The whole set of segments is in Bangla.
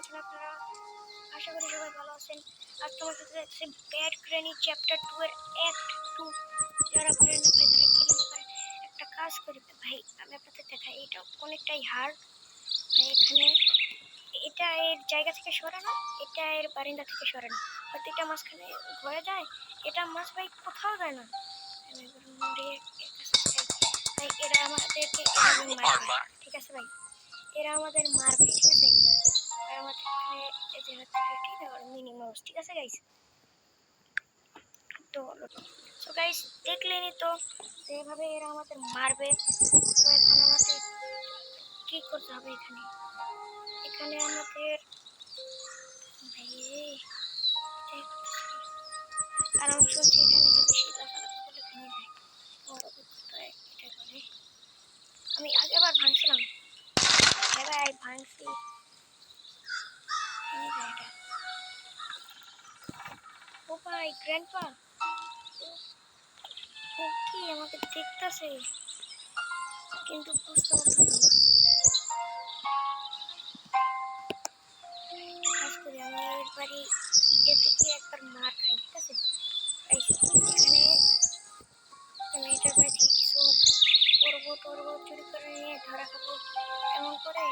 আছেন আপনারা? আশা করি সবাই ভালো আছেন। আর তোমার সাথে যাচ্ছে ব্যাড গ্র্যানি চ্যাপ্টার 2 এর অ্যাক্ট 2। যারা পারেন না ভাই তারা কি করতে পারে, একটা কাজ করি ভাই, আমি আপনাদের দেখাই। এটা অনেকটাই হার্ড ভাই। এখানে এটা এর জায়গা থেকে সরে না, এটা এর বারিন্দা থেকে সরে না, হয়তো এটা মাঝখানে ঘরে যায়, এটা মাছ ভাই কোথাও যায় না। আমি এবার মরে ভাই, এরা আমাদেরকে এভাবে মারবে, ঠিক আছে ভাই? এরা আমাদের মারবে, ঠিক আছে? আর আমাদের এখানে এই যে হচ্ছে 50 আর মিনি মাউস, ঠিক আছে গাইস? তো সো গাইস দেখলেনই তো যেভাবে এরা আমাদের মারবে। তো এখন আমাদের কি করতে হবে? এখানে এখানে আমাদের আর আমি শুনছি এখানে যদি শিলা চালাতে বলে ভেঙে যায়। আমার অভিজ্ঞতায় এটা করে। আমি আগেবার ভাঙছিলাম, ভাই ভাঙছি, ভেঙে যায় এটা। ও ভাই গ্র্যান্ডপা, ও কি আমাকে দেখতেছে কিন্তু বুঝতে পারতেছে না। কাজ করি আমি এর বাড়ি যেতে গিয়ে একবার মার খাই, ঠিক আছে? এখানে আমি এটার বাড়ি থেকে কিছু করবো টরবো, চুরি করে নিয়ে ধরা খাবো, এমন করে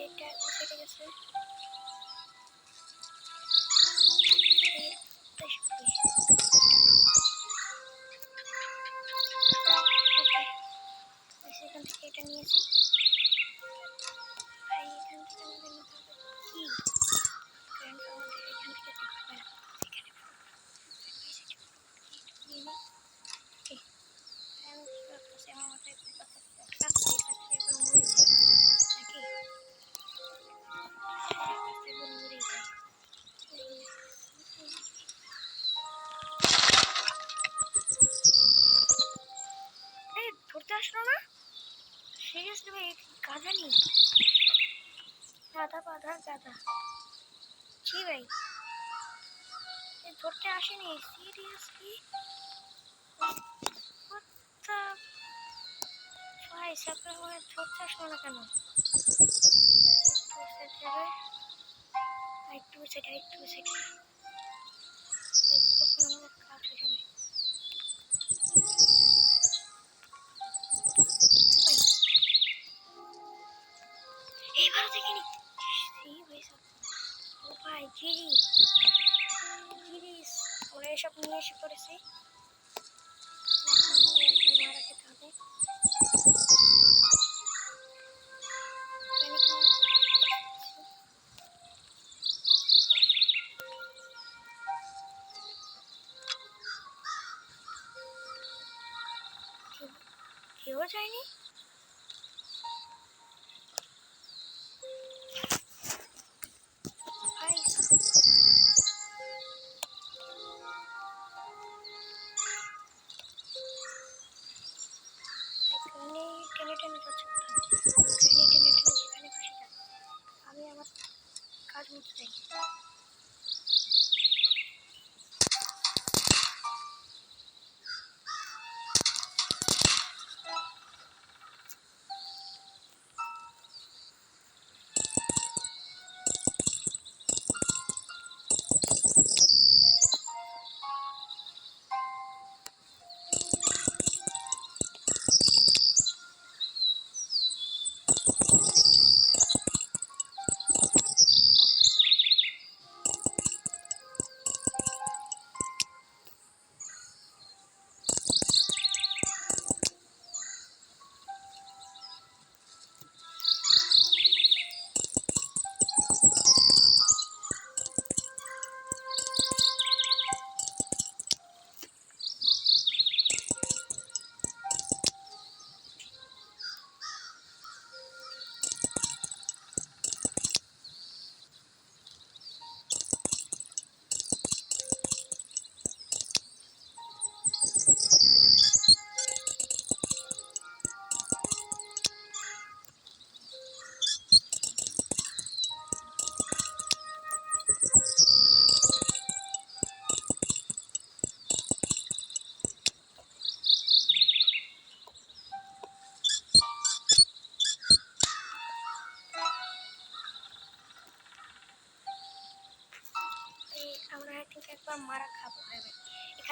এটা সেটে গেছে। এখান থেকে এটা নিয়েছি ভাই, এখান থেকে আমাদের নিতে হবে কি, কারণ আমাদের এখান থেকে দেখতে পাই না। আমি কি করতেছি, আমার মাথায় মরে যায় নাকি মরে যায়। ধরতে আসলো না সিরিয়াসলি ভাই, গাধা নি, গাধা বাধা গাধা। জি ভাই ধরতে আসেনি সিরিয়াসলি, ভাই সাপড়া মানে ধরতে আসলো না কেন? একটু সেটা একটু সেটা ততক্ষণ আমাদের কাজ হয়ে যাবে। এইবার দেখিনি ও ভাই গিরি গিরিস, আমরা এসব নিয়ে এসে পড়েছি, মারা খেতে হবে। কেউ যায়নি, আমি আমার কাজ মতো চাই।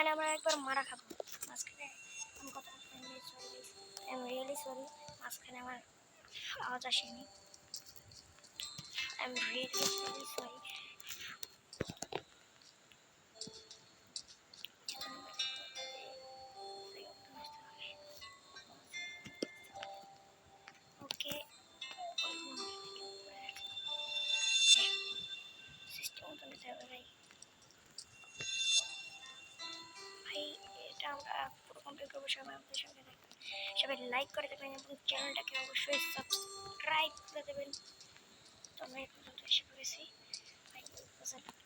এখানে আমরা একবার মারা খাবো মাঝখানে। আমি কথা বলতে sorry, I am really sorry, মাঝখানে আমার আওয়াজ আসেনি। I am really sorry. Okay system মতো নিতে হবে ভাই। ভাই এটা আমরা পুরো কমপ্লিট করবো। সবাই আমাদের সঙ্গে থাকবেন, সবাই লাইক করে দেবেন এবং চ্যানেলটাকে অবশ্যই সাবস্ক্রাইব করে দেবেন। তো আমরা এই পর্যন্ত এসে পড়েছি ভাই।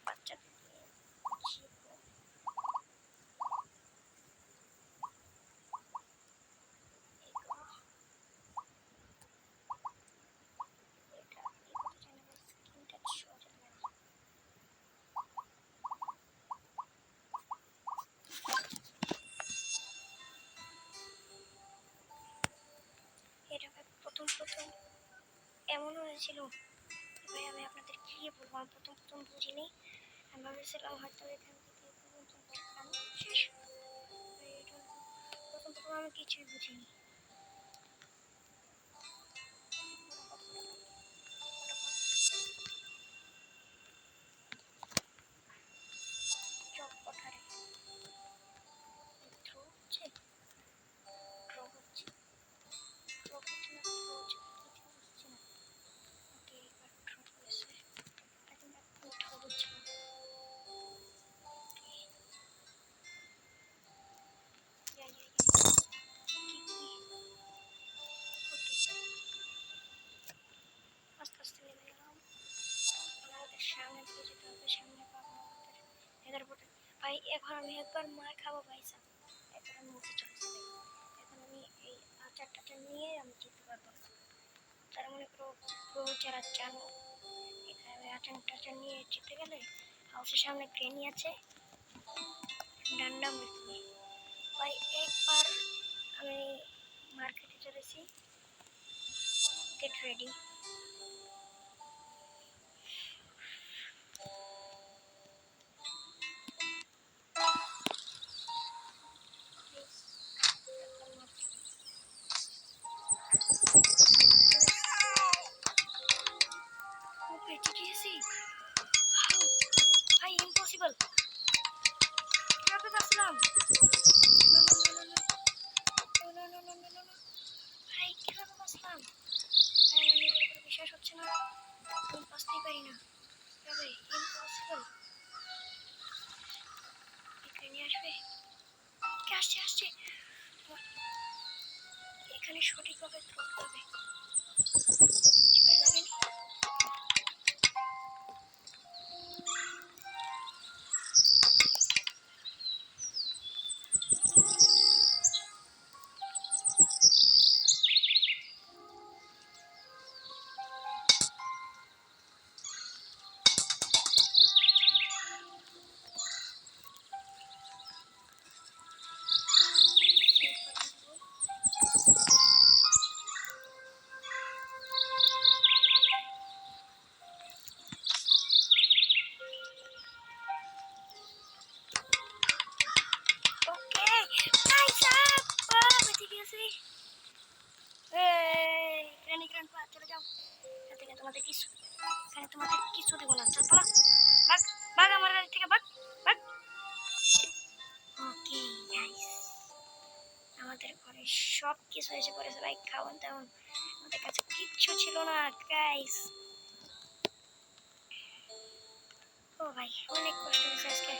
বাচ্চাদের নিয়ে এটা প্রথম এমন হয়েছিল ভাই, আমি আপনাদের কি বলবো, আমি প্রথম বুঝিনি। আমি ভাবেছিলাম হয়তো এখান থেকে শেষ। প্রথম আমি কিছুই বুঝিনি। ভাই এখন আমি একবার মার খাবো ভাই সাহ। এখন আমি মুখে চলছে ভাই। এখন আমি এই আচারটা নিয়ে আমি যেতে পারবো না। তারা মনে করো যারা চান এখানে আচার নিয়ে যেতে গেলে হাউসের সামনে ক্রেনি আছে, ডান্ডা মারতে ভাই। একবার আমি মার্কেটে চলেছি, গেট রেডি। ভাই ইম্পসিবল, কিভাবে বাঁচলাম? ভাই কিভাবে বাঁচলাম? ভাই আমার নিজের উপর বিশ্বাস হচ্ছে না, আমি বাঁচতেই পারি না। কিভাবে? ইম্পসিবল। এখানে আসবে, আসছে। এখানে সঠিকভাবে ধরতে হবে। লাগেনি। তোমাদের কিছু দেবো না। চল পালা, ভাগ আমার গাড়ি থেকে, ভাগ। ওকে গাইস, আমাদের ঘরে সব কিছু এসে পড়েছে ভাই। খাওয়ান দাওয়ান আমাদের কাছে কিচ্ছু ছিল না গাইস। ও ভাই অনেক কষ্ট হয়েছে আজকে।